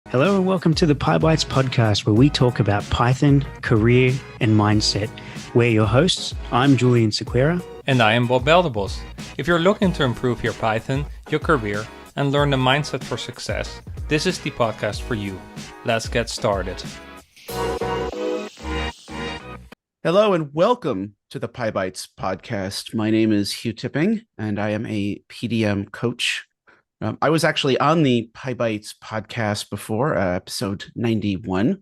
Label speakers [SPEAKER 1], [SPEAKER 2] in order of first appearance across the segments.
[SPEAKER 1] Hello and welcome to the Pybites podcast, where we talk about Python, career, and mindset. We're your hosts. I'm Julian Sequeira.
[SPEAKER 2] And I am Bob Belderbos. If you're looking to improve your Python, your career, and learn the mindset for success, this is the podcast for you. Let's get started.
[SPEAKER 3] Hello and welcome to the Pybites podcast. My name is Hugh Tipping, and I am a PDM coach. I was actually on the Pybites podcast before, episode 91.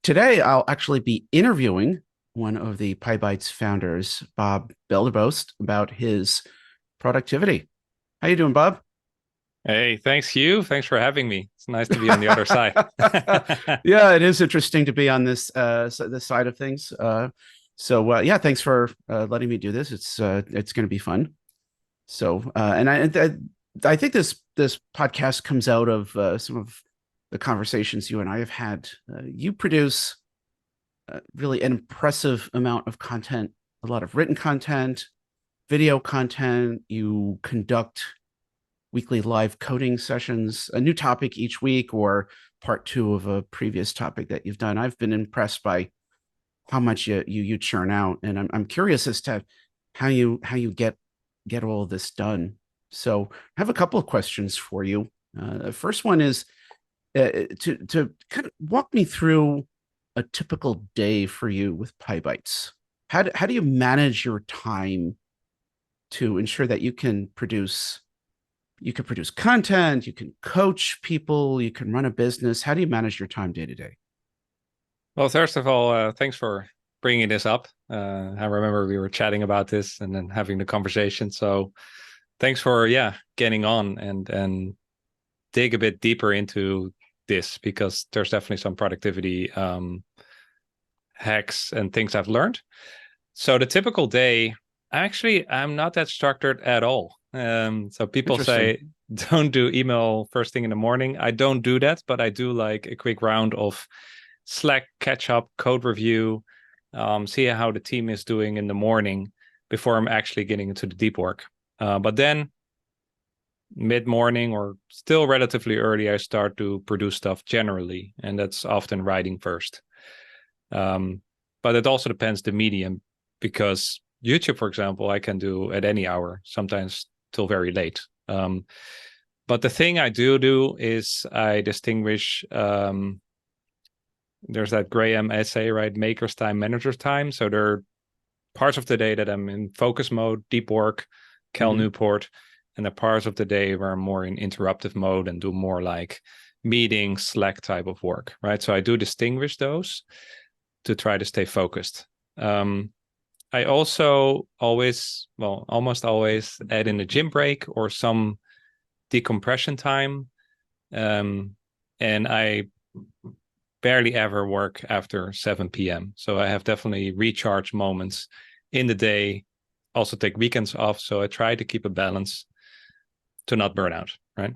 [SPEAKER 3] Today, I'll actually be interviewing one of the Pybites founders, Bob Belderbos, about his productivity. How you doing, Bob?
[SPEAKER 2] Hey, thanks, Hugh. Thanks for having me. It's nice to be on the other side.
[SPEAKER 3] Yeah, it is interesting to be on this side of things. So thanks for letting me do this. It's going to be fun. So, I think this podcast comes out of some of the conversations you and I have had. You produce really an impressive amount of content, a lot of written content, video content. You conduct weekly live coding sessions, a new topic each week or part two of a previous topic that you've done. I've been impressed by how much you churn out, and I'm curious as to how you get all of this done. So I have a couple of questions for you. The first one is to kind of walk me through a typical day for you with Pybites. How do you manage your time to ensure that you can produce content, you can coach people, you can run a business? How do you manage your time day to day?
[SPEAKER 2] Well, first of all, thanks for bringing this up. I remember we were chatting about this and then having the conversation. So thanks for getting on and dig a bit deeper into this, because there's definitely some productivity hacks and things I've learned. So the typical day, I'm not that structured at all. So people say don't do email first thing in the morning. I don't do that, but I do like a quick round of Slack catch up, code review, see how the team is doing in the morning before I'm actually getting into the deep work. But then mid-morning or still relatively early, I start to produce stuff generally, and that's often writing first. But it also depends the medium, because YouTube, for example, I can do at any hour, sometimes till very late. But the thing I do is I distinguish. There's that Graham essay, right? Maker's time, manager's time. So there are parts of the day that I'm in focus mode, deep work, Cal Newport, and the parts of the day where I'm more in interruptive mode and do more like meeting, Slack type of work, right? So I do distinguish those to try to stay focused. I also almost always add in a gym break or some decompression time. And I barely ever work after 7 p.m. So I have definitely recharge moments in the day, also take weekends off. So I try to keep a balance to not burn out, right?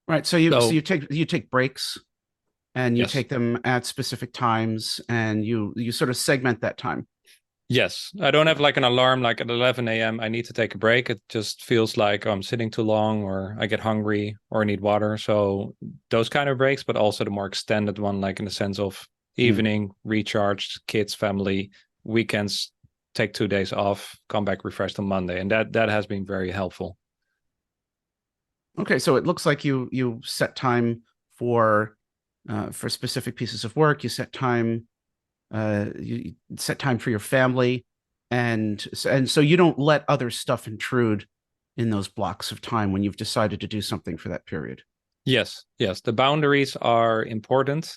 [SPEAKER 3] Right. So you take breaks, and you take them at specific times, and you sort of segment that time.
[SPEAKER 2] Yes. I don't have like an alarm like at 11 a.m. I need to take a break. It just feels like I'm sitting too long, or I get hungry, or I need water. So those kind of breaks, but also the more extended one, like in the sense of evening, recharged, kids, family, weekends, take 2 days off, come back refreshed on Monday. And that has been very helpful.
[SPEAKER 3] Okay. So it looks like you set time for specific pieces of work. You set time for your family, and so you don't let other stuff intrude in those blocks of time when you've decided to do something for that period.
[SPEAKER 2] Yes. The boundaries are important.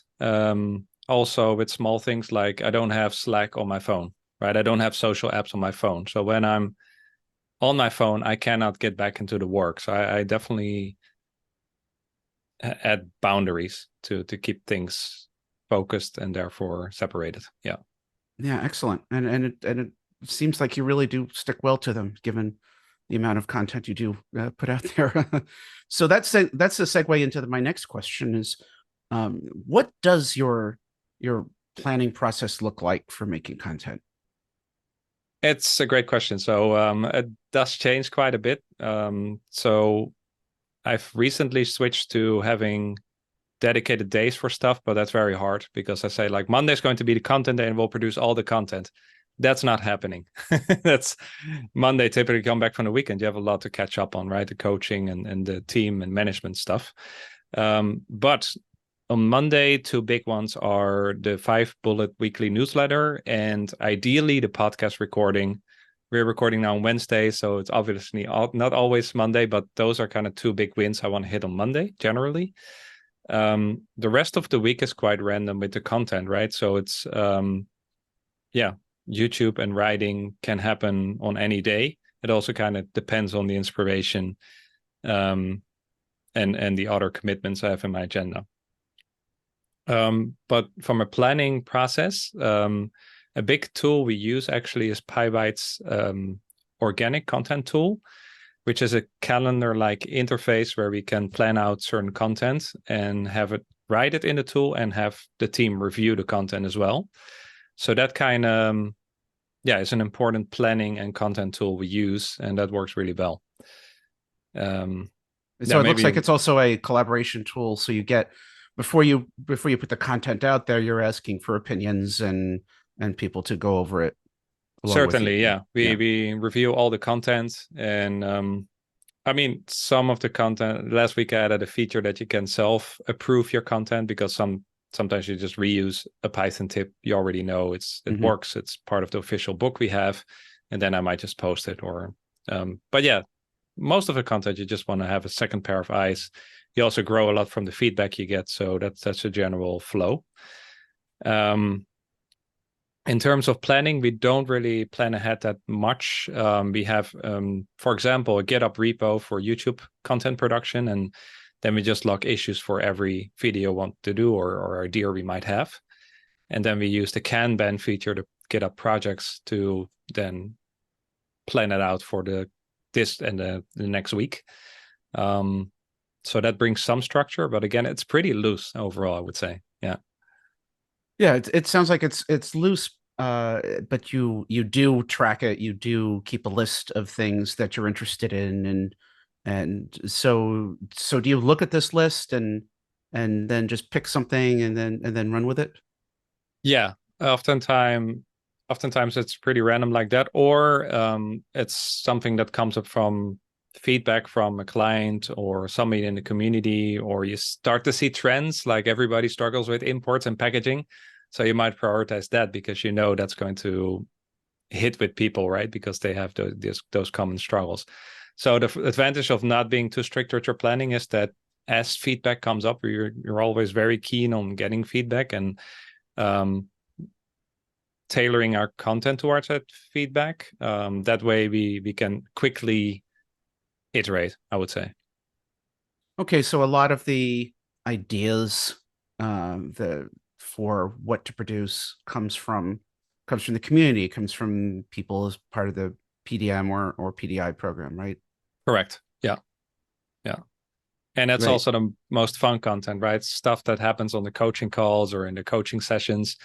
[SPEAKER 2] Also with small things like I don't have Slack on my phone, right? I don't have social apps on my phone. So when I'm on my phone, I cannot get back into the work. So I definitely add boundaries to keep things focused and therefore separated. Yeah,
[SPEAKER 3] Excellent. And it seems like you really do stick well to them, given the amount of content you do put out there. So that's a segue into my next question is, what does your planning process look like for making content?
[SPEAKER 2] it's a great question. So it does change quite a bit. So I've recently switched to having dedicated days for stuff, but that's very hard because I say like Monday's going to be the content day and we'll produce all the content. That's not happening. That's Monday, typically come back from the weekend. You have a lot to catch up on, right? The coaching and the team and management stuff. But on Monday, two big ones are the 5-bullet weekly newsletter and ideally the podcast recording. We're recording now on Wednesday, so it's obviously not always Monday, but those are kind of two big wins I want to hit on Monday generally. The rest of the week is quite random with the content, right? So it's YouTube and writing can happen on any day. It also kind of depends on the inspiration and the other commitments I have in my agenda. But from a planning process, a big tool we use actually is Pybites Organic content tool, which is a calendar-like interface where we can plan out certain content and have it write it in the tool and have the team review the content as well. So that kind of, is an important planning and content tool we use, and that works really well.
[SPEAKER 3] So it looks like it's also a collaboration tool. So you get, before you put the content out there, you're asking for opinions and people to go over it.
[SPEAKER 2] Certainly, yeah. We review all the content, and I mean, some of the content. Last week I added a feature that you can self-approve your content because sometimes you just reuse a Python tip you already know it works. It's part of the official book we have, and then I might just post it. Or, but yeah, most of the content you just want to have a second pair of eyes. You also grow a lot from the feedback you get, so that's a general flow. In terms of planning, we don't really plan ahead that much. We have, for example, a GitHub repo for YouTube content production, and then we just log issues for every video we want to do or idea we might have. And then we use the Kanban feature, the GitHub projects, to then plan it out for this and the next week. So that brings some structure, but again, it's pretty loose overall, I would say. Yeah.
[SPEAKER 3] Yeah, it sounds like it's loose, but you do track it. You do keep a list of things that you're interested in, and so do you look at this list and then just pick something and then run with it?
[SPEAKER 2] Yeah, oftentimes it's pretty random like that, or it's something that comes up from feedback from a client or somebody in the community, or you start to see trends like everybody struggles with imports and packaging. So you might prioritize that because you know that's going to hit with people, right? Because they have those common struggles. So the advantage of not being too strict with your planning is that as feedback comes up, you're always very keen on getting feedback and tailoring our content towards that feedback. That way we can quickly iterate, I would say.
[SPEAKER 3] Okay, so a lot of the ideas for what to produce comes from the community, comes from people as part of the PDM or PDI program, right?
[SPEAKER 2] Correct. Yeah. And that's
[SPEAKER 3] right.
[SPEAKER 2] Also the most fun content, right? Stuff that happens on the coaching calls or in the coaching sessions.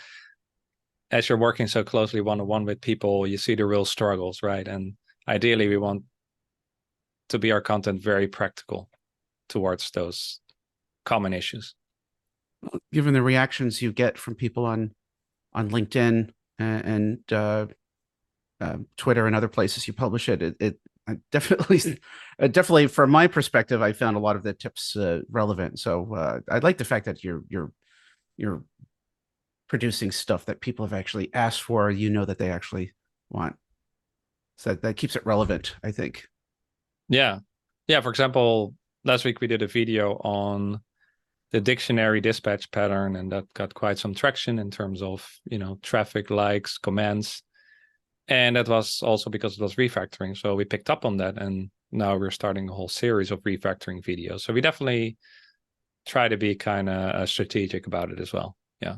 [SPEAKER 2] As you're working so closely one-on-one with people, you see the real struggles, right? And ideally, we want to be our content very practical towards those common issues.
[SPEAKER 3] Given the reactions you get from people on LinkedIn and Twitter and other places you publish it definitely from my perspective, I found a lot of the tips relevant. So I like the fact that you're producing stuff that people have actually asked for, you know, that they actually want. So that keeps it relevant, I think.
[SPEAKER 2] Yeah. For example, last week we did a video on the dictionary dispatch pattern, and that got quite some traction in terms of, traffic, likes, comments. And that was also because it was refactoring. So we picked up on that, and now we're starting a whole series of refactoring videos. So we definitely try to be kind of strategic about it as well. Yeah.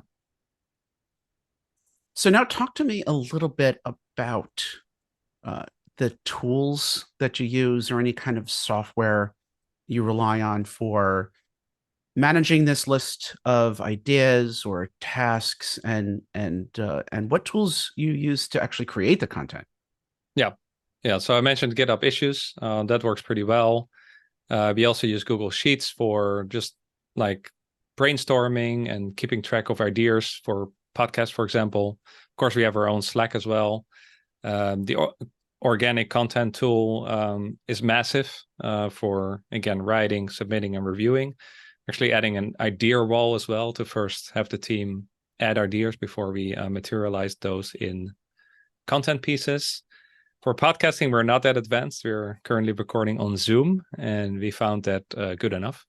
[SPEAKER 3] So now talk to me a little bit about the tools that you use or any kind of software you rely on for managing this list of ideas or tasks, and what tools you use to actually create the content.
[SPEAKER 2] Yeah. So I mentioned GitHub issues. That works pretty well. We also use Google Sheets for just like brainstorming and keeping track of ideas for podcasts, for example. Of course, we have our own Slack as well. The organic content tool is massive for, again, writing, submitting, and reviewing. Actually adding an idea wall as well to first have the team add ideas before we materialize those in content pieces. For podcasting, we're not that advanced. We're currently recording on Zoom, and we found that good enough.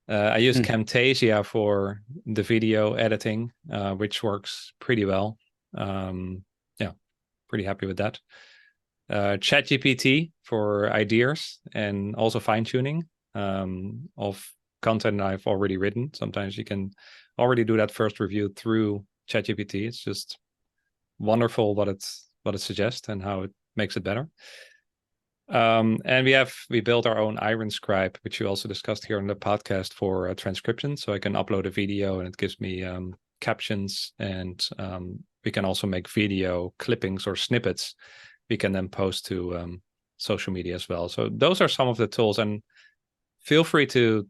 [SPEAKER 2] I use Camtasia for the video editing, which works pretty well. Pretty happy with that. ChatGPT for ideas and also fine-tuning of content I've already written. Sometimes you can already do that first review through ChatGPT. It's just wonderful what it suggests and how it makes it better. And we built our own IronScribe, which you also discussed here on the podcast, for transcription. So I can upload a video and it gives me captions, and we can also make video clippings or snippets we can then post to social media as well. So those are some of the tools, and feel free to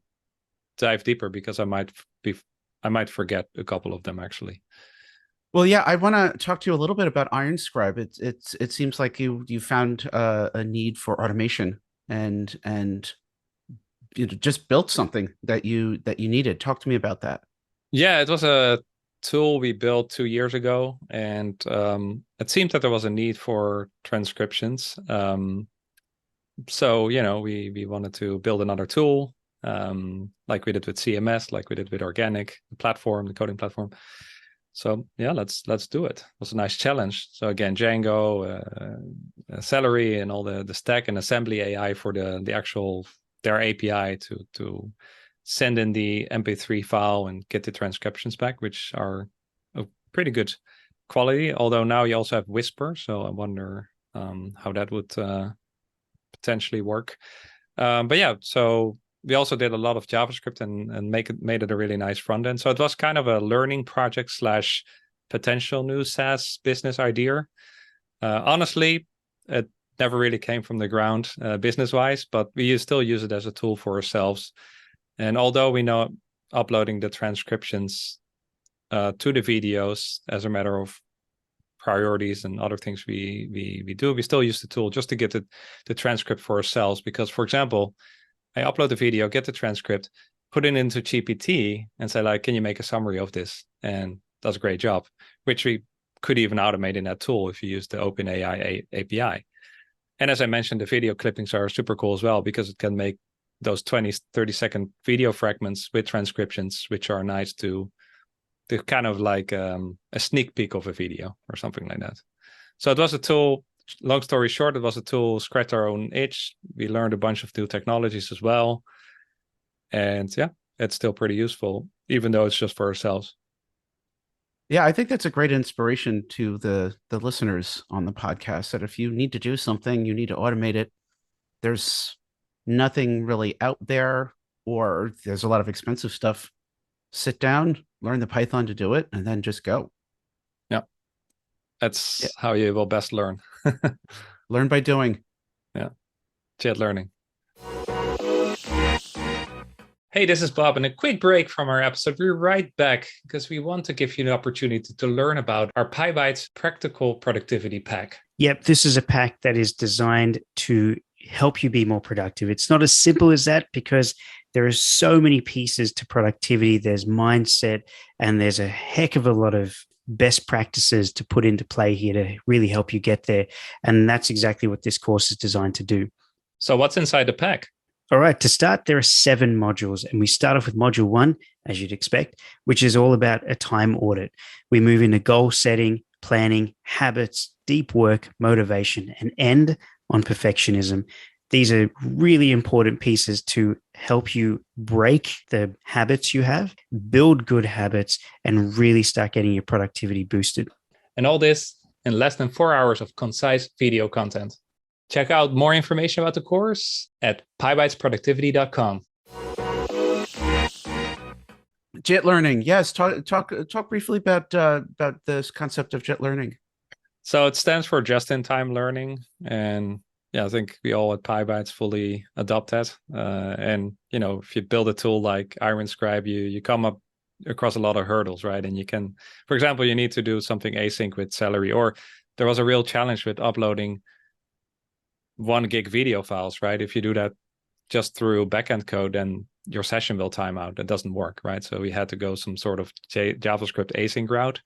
[SPEAKER 2] dive deeper because I might forget a couple of them actually.
[SPEAKER 3] Well, yeah, I want to talk to you a little bit about IronScribe. It seems like you found a need for automation and you just built something that you needed. Talk to me about that.
[SPEAKER 2] Yeah, it was a tool we built 2 years ago, and it seemed that there was a need for transcriptions. So we wanted to build another tool, like we did with CMS, like we did with Organic, the coding platform. So yeah, let's do it. It was a nice challenge. So again, Django, Celery, and all the stack, and assembly AI for their API to send in the MP3 file and get the transcriptions back, which are of pretty good quality. Although now you also have Whisper, so I wonder how that would potentially work. But yeah, so we also did a lot of JavaScript and made it a really nice front end. So it was kind of a learning project / potential new SaaS business idea. Honestly, it never really came from the ground business-wise, but we still use it as a tool for ourselves. And although we know uploading the transcriptions to the videos as a matter of priorities and other things we do, we still use the tool just to get the transcript for ourselves. Because, for example, I upload the video, get the transcript, put it into GPT, and say, like, can you make a summary of this? And does a great job, which we could even automate in that tool if you use the OpenAI API. And as I mentioned, the video clippings are super cool as well, because it can make those 20-30-second video fragments with transcriptions, which are nice to kind of like a sneak peek of a video or something like that. So it was a tool. Long story short, it was a tool, scratched our own itch. We learned a bunch of new technologies as well. And yeah, it's still pretty useful, even though it's just for ourselves.
[SPEAKER 3] Yeah, I think that's a great inspiration to the listeners on the podcast, that if you need to do something, you need to automate it. There's nothing really out there, or there's a lot of expensive stuff. Sit down, learn the Python to do it, and then just go.
[SPEAKER 2] That's how you will best learn.
[SPEAKER 3] Learn by doing.
[SPEAKER 2] Yeah. Jet learning. Hey, this is Bob, and a quick break from our episode. We're right back because we want to give you the opportunity to learn about our Pybites Practical Productivity Pack.
[SPEAKER 1] Yep, this is a pack that is designed to help you be more productive. It's not as simple as that, because there are so many pieces to productivity. There's mindset, and there's a heck of a lot of best practices to put into play here to really help you get there. And that's exactly what this course is designed to do.
[SPEAKER 2] So what's inside the pack?
[SPEAKER 1] All right, to start, there are 7 modules, and we start off with module 1, as you'd expect, which is all about a time audit. We move into goal setting, planning, habits, deep work, motivation, and end on perfectionism. These are really important pieces to help you break the habits you have, build good habits, and really start getting your productivity boosted.
[SPEAKER 2] And all this in less than 4 hours of concise video content. Check out more information about the course at pybitesproductivity.com.
[SPEAKER 3] Jet learning. Yes. Talk briefly about this concept of jet learning.
[SPEAKER 2] So it stands for just-in-time learning. And I think we all at Pybites fully adopt that. And if you build a tool like IronScribe, you come up across a lot of hurdles, right? And you can, for example, you need to do something async with Celery, or there was a real challenge with uploading 1 gig video files, right? If you do that just through backend code, then your session will time out. It doesn't work, right? So we had to go some sort of JavaScript async route.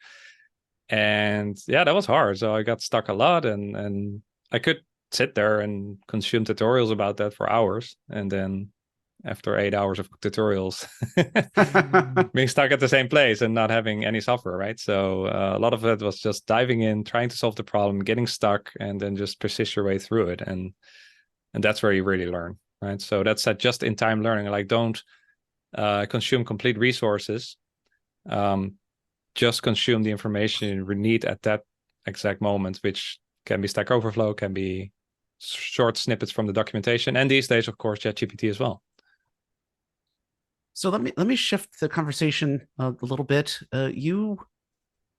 [SPEAKER 2] And that was hard. So I got stuck a lot, and I could sit there and consume tutorials about that for hours. And then after 8 hours of tutorials, being stuck at the same place and not having any software, right? So a lot of it was just diving in, trying to solve the problem, getting stuck, and then just persist your way through it. And that's where you really learn, right? So that's that just-in-time learning. Like, don't consume complete resources. Just consume the information you need at that exact moment, which can be Stack Overflow, can be short snippets from the documentation, and these days, of course, ChatGPT as well.
[SPEAKER 3] So let me shift the conversation a little bit. You,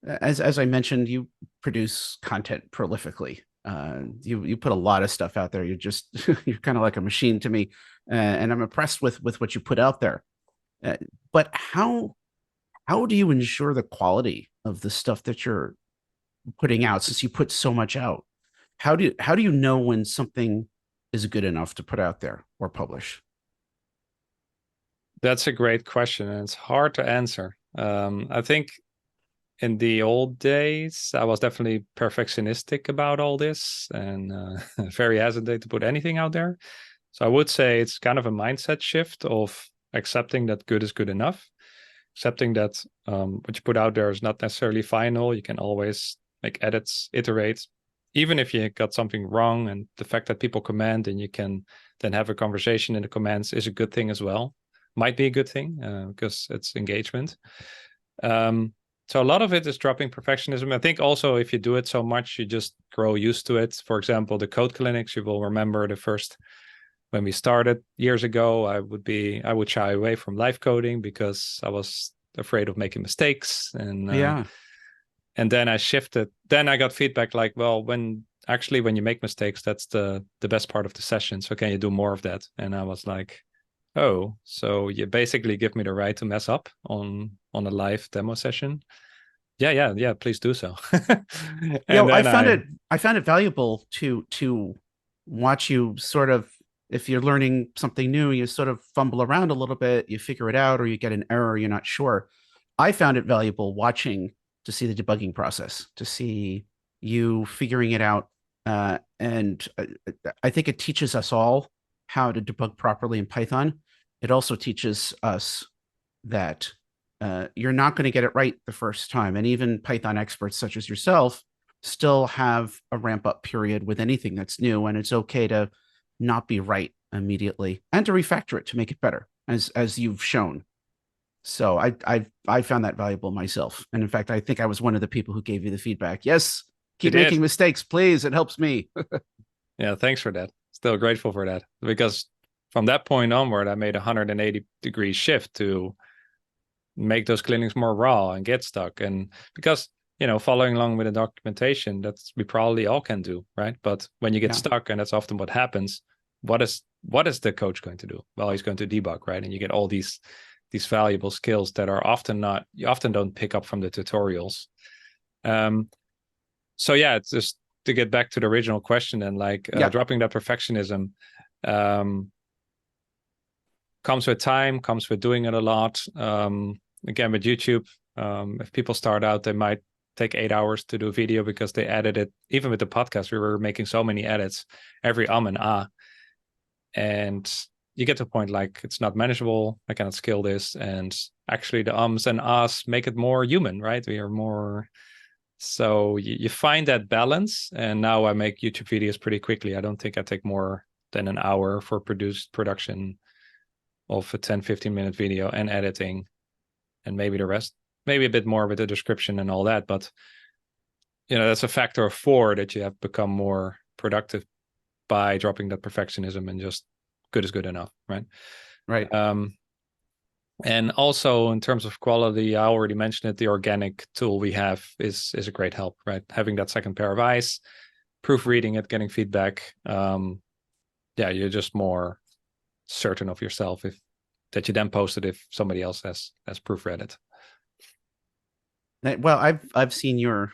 [SPEAKER 3] as I mentioned, you produce content prolifically. You put a lot of stuff out there. You're just you're kind of like a machine to me, and I'm impressed with what you put out there. But how do you ensure the quality of the stuff that you're putting out, since you put so much out? How do you know when something is good enough to put out there or publish?
[SPEAKER 2] That's a great question, and it's hard to answer. I think in the old days, I was definitely perfectionistic about all this, and very hesitant to put anything out there. So I would say it's kind of a mindset shift of accepting that good is good enough, accepting that what you put out there is not necessarily final. You can always make edits, iterate, even if you got something wrong. And the fact that people comment and you can then have a conversation in the comments is a good thing as well. Might be a good thing because it's engagement. So a lot of it is dropping perfectionism. I think also if you do it so much, you just grow used to it. For example, the code clinics, you will remember the first, when we started years ago, I would shy away from live coding because I was afraid of making mistakes. And and then I shifted. Then I got feedback like, well, when you make mistakes, that's the best part of the session. So can you do more of that? And I was like, oh, so you basically give me the right to mess up on a live demo session? Yeah, please do so. And
[SPEAKER 3] I found it valuable to watch you sort of, if you're learning something new, you sort of fumble around a little bit, you figure it out, or you get an error, you're not sure. I found it valuable watching to see the debugging process, to see you figuring it out. And I think it teaches us all how to debug properly in Python. It also teaches us that you're not going to get it right the first time. And even Python experts such as yourself still have a ramp up period with anything that's new. And it's okay to not be right immediately and to refactor it to make it better, as you've shown. So I found that valuable myself. And in fact, I think I was one of the people who gave you the feedback. Yes, keep making mistakes, please. It helps me.
[SPEAKER 2] Yeah, thanks for that. Still grateful for that, because from that point onward, I made a 180-degree shift to make those clinics more raw and get stuck. And because, following along with the documentation, that's we probably all can do, right? But when you get stuck, and that's often what happens, what is the coach going to do? Well, he's going to debug, right? And you get all these valuable skills that are you often don't pick up from the tutorials. So yeah, it's just to get back to the original question, and dropping that perfectionism comes with time, comes with doing it a lot. Again, with YouTube, if people start out, they might take 8 hours to do a video because they edited it. Even with the podcast, we were making so many edits, every and ah. And you get to a point like it's not manageable. I cannot scale this. And actually the ums and ahs make it more human, right? We are more. So you find that balance. And now I make YouTube videos pretty quickly. I don't think I take more than an hour for production of a 10-15 minute video and editing, and maybe the rest, maybe a bit more with the description and all that. But that's a factor of 4 that you have become more productive by dropping that perfectionism and just good is good enough, right? And also in terms of quality, I already mentioned it, the organic tool we have is a great help, right? Having that second pair of eyes, proofreading it, getting feedback, you're just more certain of yourself that you then post it if somebody else has proofread it.
[SPEAKER 3] Well, I've seen your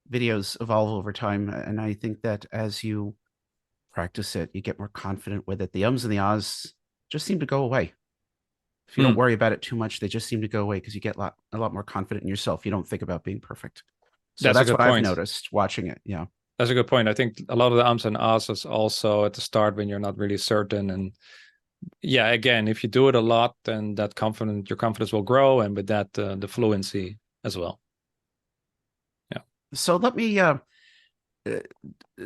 [SPEAKER 3] videos evolve over time, and I think that as you practice it, you get more confident with it. The ums and the ahs just seem to go away. If you don't worry about it too much, they just seem to go away because you get a lot more confident in yourself. You don't think about being perfect. So that's what I've noticed watching it. Yeah.
[SPEAKER 2] That's a good point. I think a lot of the ums and ahs is also at the start when you're not really certain. And yeah, again, if you do it a lot, then your confidence will grow. And with that, the fluency as well. Yeah.
[SPEAKER 3] So let me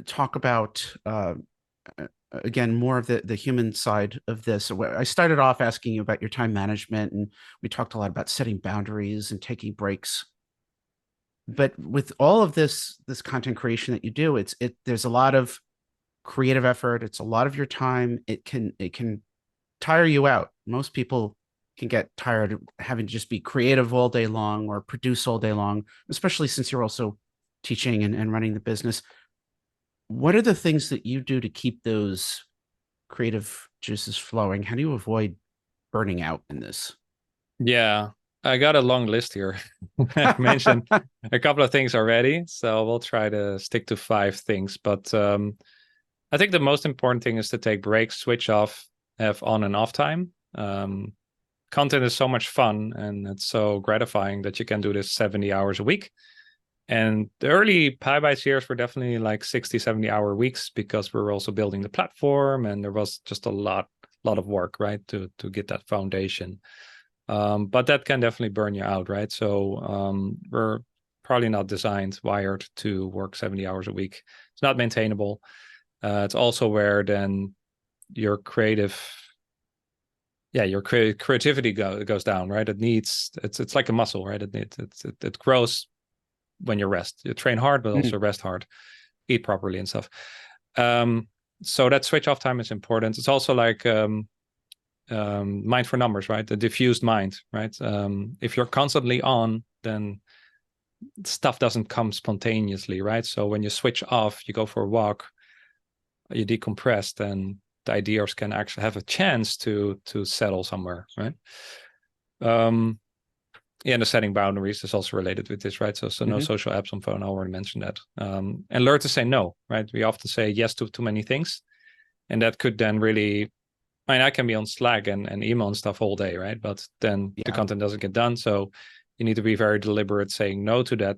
[SPEAKER 3] talk about, again, more of the human side of this. I started off asking you about your time management, and we talked a lot about setting boundaries and taking breaks. But with all of this content creation that you do, there's a lot of creative effort. It's a lot of your time. It can tire you out. Most people can get tired of having to just be creative all day long or produce all day long, especially since you're also teaching and running the business. What are the things that you do to keep those creative juices flowing? How do you avoid burning out in this?
[SPEAKER 2] Yeah, I got a long list here. I mentioned a couple of things already, so we'll try to stick to 5 things. But I think the most important thing is to take breaks, switch off, have on and off time. Content is so much fun, and it's so gratifying that you can do this 70 hours a week. And the early Pybites years were definitely like 60, 70-hour weeks because we were also building the platform, and there was just a lot of work, right, to get that foundation. But that can definitely burn you out, right? So we're probably not wired to work 70 hours a week. It's not maintainable. It's also where then your creativity goes down, right? It's like a muscle, right? It grows when you rest. You train hard, but also rest hard, eat properly and stuff. So that switch off time is important. It's also like mind for numbers, right? The diffused mind, right? If you're constantly on, then stuff doesn't come spontaneously, right? So when you switch off, you go for a walk, you decompress, then the ideas can actually have a chance to settle somewhere, right? And the setting boundaries is also related with this, right? So no social apps on phone. I already mentioned that. And learn to say no, right? We often say yes to too many things, and that could then really. I can be on Slack and email and stuff all day, right? But then the content doesn't get done. So you need to be very deliberate saying no to that,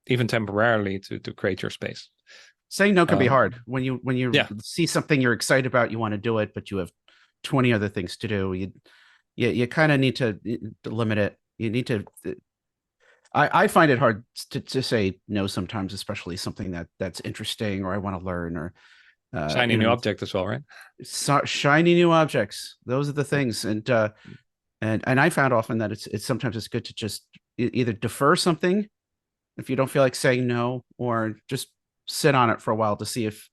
[SPEAKER 2] even temporarily, to create your space.
[SPEAKER 3] Saying no can be hard when you see something you're excited about, you want to do it, but you have 20 other things to do. You kind of need to limit it. You need to. I find it hard to say no sometimes, especially something that's interesting or I want to learn or
[SPEAKER 2] shiny new object as well, right?
[SPEAKER 3] Shiny new objects. Those are the things, and I found often that it's sometimes it's good to just either defer something if you don't feel like saying no, or just sit on it for a while to see if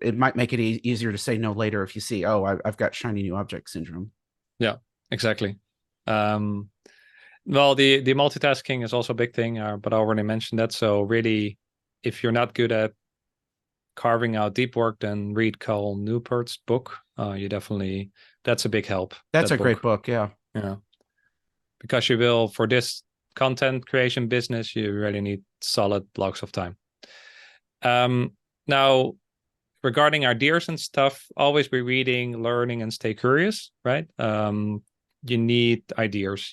[SPEAKER 3] it might make it easier to say no later if you see, oh, I've got shiny new object syndrome.
[SPEAKER 2] Yeah, exactly. Well, the multitasking is also a big thing, but I already mentioned that. So really, if you're not good at carving out deep work, then read Cal Newport's book. That's a big help.
[SPEAKER 3] That's a great book. Yeah.
[SPEAKER 2] Because you will, for this content creation business, you really need solid blocks of time. Now, regarding ideas and stuff, always be reading, learning, and stay curious, right? You need ideas.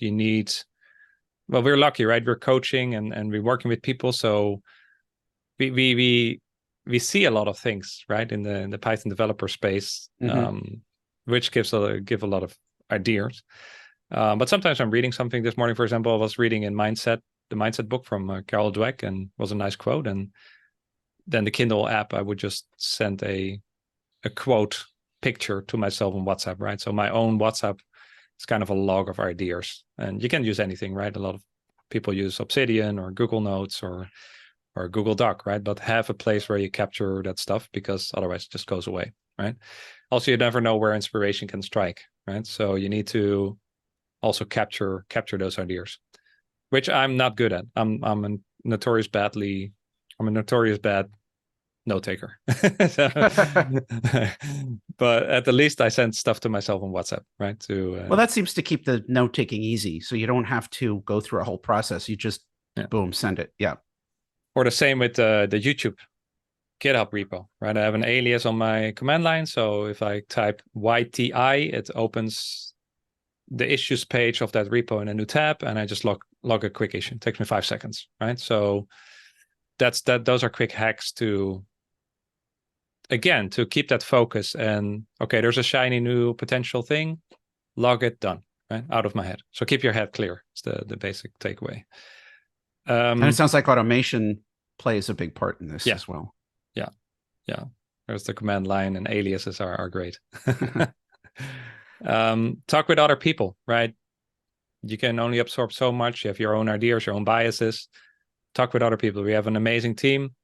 [SPEAKER 2] Well, we're lucky, right? We're coaching and we're working with people. So we see a lot of things, right, in the Python developer space, which give a lot of ideas. But sometimes I'm reading something. This morning, for example, I was reading the Mindset book from Carol Dweck, and was a nice quote. And then the Kindle app, I would just send a quote picture to myself on WhatsApp, right? So my own WhatsApp is kind of a log of ideas, and you can use anything, right? A lot of people use Obsidian or Google Notes or Google Doc, right? But have a place where you capture that stuff, because otherwise it just goes away, right? Also, you never know where inspiration can strike, right? So you need to also capture those ideas, which I'm not good at. I'm a notorious bad note taker. But at the least I send stuff to myself on WhatsApp, right?
[SPEAKER 3] Well, that seems to keep the note taking easy, so you don't have to go through a whole process. You just boom, send it. Yeah.
[SPEAKER 2] Or the same with the YouTube GitHub repo, right? I have an alias on my command line, so if I type YTI, it opens the issues page of that repo in a new tab, and I just log a quick issue. It takes me 5 seconds, right? So those are quick hacks to keep that focus. And okay, there's a shiny new potential thing, log it, done, right? Out of my head. So keep your head clear. It's the basic takeaway.
[SPEAKER 3] And it sounds like automation plays a big part in this as well.
[SPEAKER 2] Yeah. There's the command line, and aliases are great. Talk with other people, right? You can only absorb so much. You have your own ideas, your own biases. Talk with other people. We have an amazing team.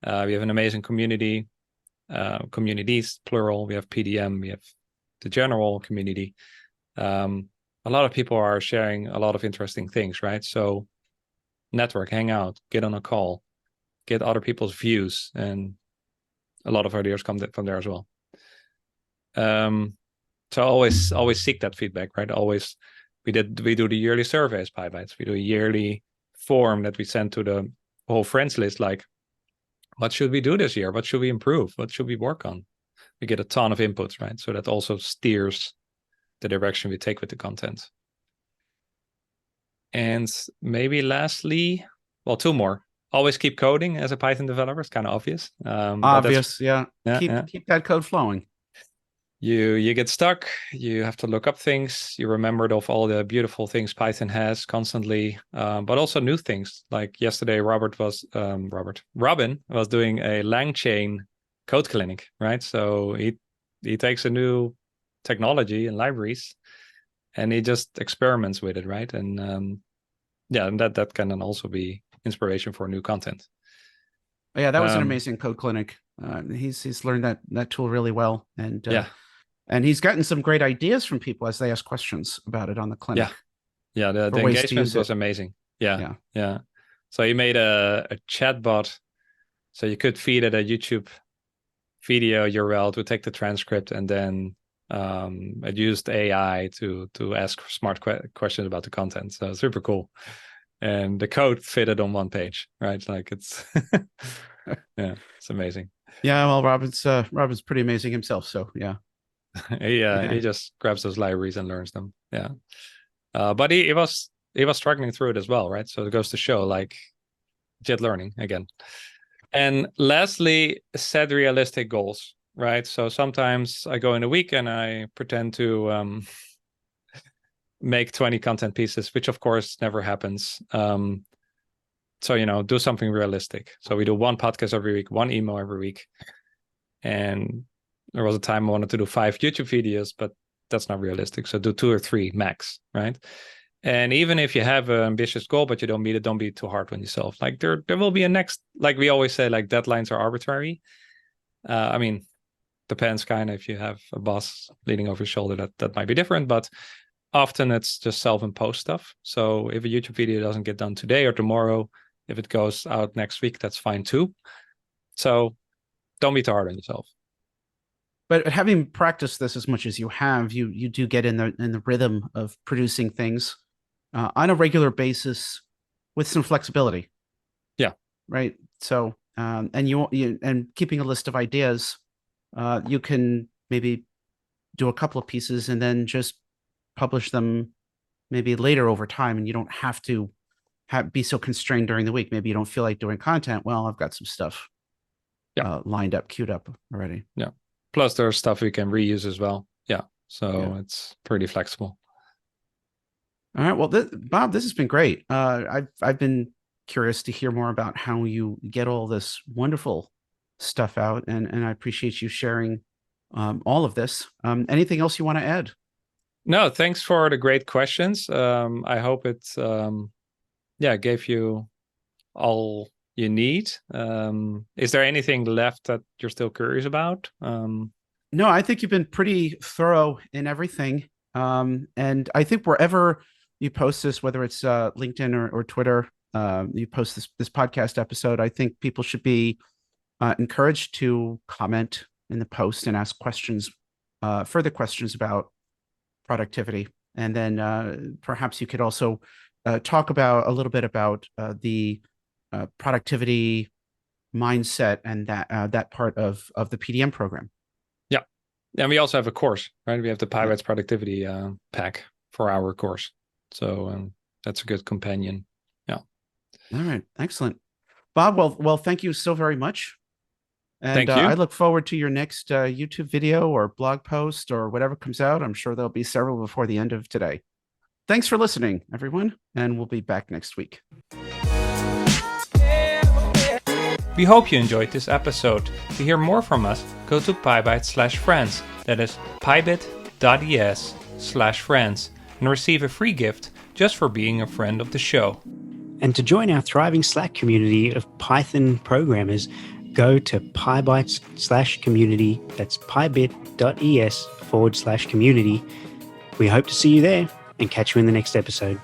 [SPEAKER 2] We have an amazing community, communities, plural. We have PDM. We have the general community. A lot of people are sharing a lot of interesting things, right? So network, hang out, get on a call, get other people's views, and a lot of ideas come from there as well. So always seek that feedback, right? Always, we do the yearly surveys, Pybites. We do a yearly form that we send to the whole friends list, like, what should we do this year? What should we improve? What should we work on? We get a ton of inputs, right? So that also steers the direction we take with the content. And maybe lastly, well, 2 more. Always keep coding as a Python developer. It's kind of obvious.
[SPEAKER 3] Obvious, yeah. Keep that code flowing.
[SPEAKER 2] You get stuck. You have to look up things. You remembered of all the beautiful things Python has constantly, but also new things. Like yesterday, Robin was doing a LangChain code clinic, right? So he takes a new technology and libraries, and he just experiments with it, right? And and that can then also be inspiration for new content.
[SPEAKER 3] Yeah, that was an amazing code clinic. He's learned that tool really well, and and he's gotten some great ideas from people as they ask questions about it on the clinic.
[SPEAKER 2] Yeah, the engagement was amazing. Yeah. So he made a chatbot, so you could feed it a YouTube video URL to take the transcript, and then it used AI to ask smart questions about the content. So super cool. And the code fitted on one page, right? Like it's it's amazing.
[SPEAKER 3] Yeah, well, Robin's pretty amazing himself, so yeah.
[SPEAKER 2] He just grabs those libraries and learns them. Yeah. But he was struggling through it as well, right? So it goes to show, like, jet learning again. And lastly, set realistic goals, right? So sometimes I go in a week and I pretend to make 20 content pieces, which of course never happens. So, do something realistic. So we do 1 podcast every week, 1 email every week. And there was a time I wanted to do 5 YouTube videos, but that's not realistic. So do 2 or 3 max, right? And even if you have an ambitious goal, but you don't meet it, don't be too hard on yourself. Like there will be a next, like we always say, like deadlines are arbitrary. I mean, depends kind of if you have a boss leaning over your shoulder, that might be different, but often it's just self-imposed stuff. So if a YouTube video doesn't get done today or tomorrow, if it goes out next week, that's fine too. So don't be too hard on yourself.
[SPEAKER 3] But having practiced this as much as you have, you do get in the rhythm of producing things on a regular basis with some flexibility.
[SPEAKER 2] Yeah.
[SPEAKER 3] Right. So and you and keeping a list of ideas, you can maybe do a couple of pieces and then just publish them maybe later over time, and you don't have to be so constrained during the week. Maybe you don't feel like doing content. Well, I've got some stuff lined up, queued up already.
[SPEAKER 2] Yeah. Plus there's stuff we can reuse as well. Yeah. So it's pretty flexible.
[SPEAKER 3] All right. Well, Bob, this has been great. I've been curious to hear more about how you get all this wonderful stuff out, and I appreciate you sharing all of this. Anything else you want to add?
[SPEAKER 2] No, thanks for the great questions. I hope it gave you all you need. Is there anything left that you're still curious about?
[SPEAKER 3] No, I think you've been pretty thorough in everything. And I think wherever you post this, whether it's LinkedIn or Twitter, you post this podcast episode, I think people should be encouraged to comment in the post and ask questions, further questions about productivity. And then perhaps you could also talk about a little bit about the productivity mindset and that part of the PDM program.
[SPEAKER 2] Yeah. And we also have a course, right? We have the Pybites Productivity pack for our course. So that's a good companion. Yeah.
[SPEAKER 3] All right. Excellent. Bob, well, thank you so very much. And
[SPEAKER 2] Thank you.
[SPEAKER 3] I look forward to your next YouTube video or blog post or whatever comes out. I'm sure there'll be several before the end of today. Thanks for listening, everyone, and we'll be back next week.
[SPEAKER 2] We hope you enjoyed this episode. To hear more from us, go to pybites.friends. That is pybit.es/friends, and receive a free gift just for being a friend of the show.
[SPEAKER 1] And to join our thriving Slack community of Python programmers, go to pybites/community. That's pybit.es/community. We hope to see you there and catch you in the next episode.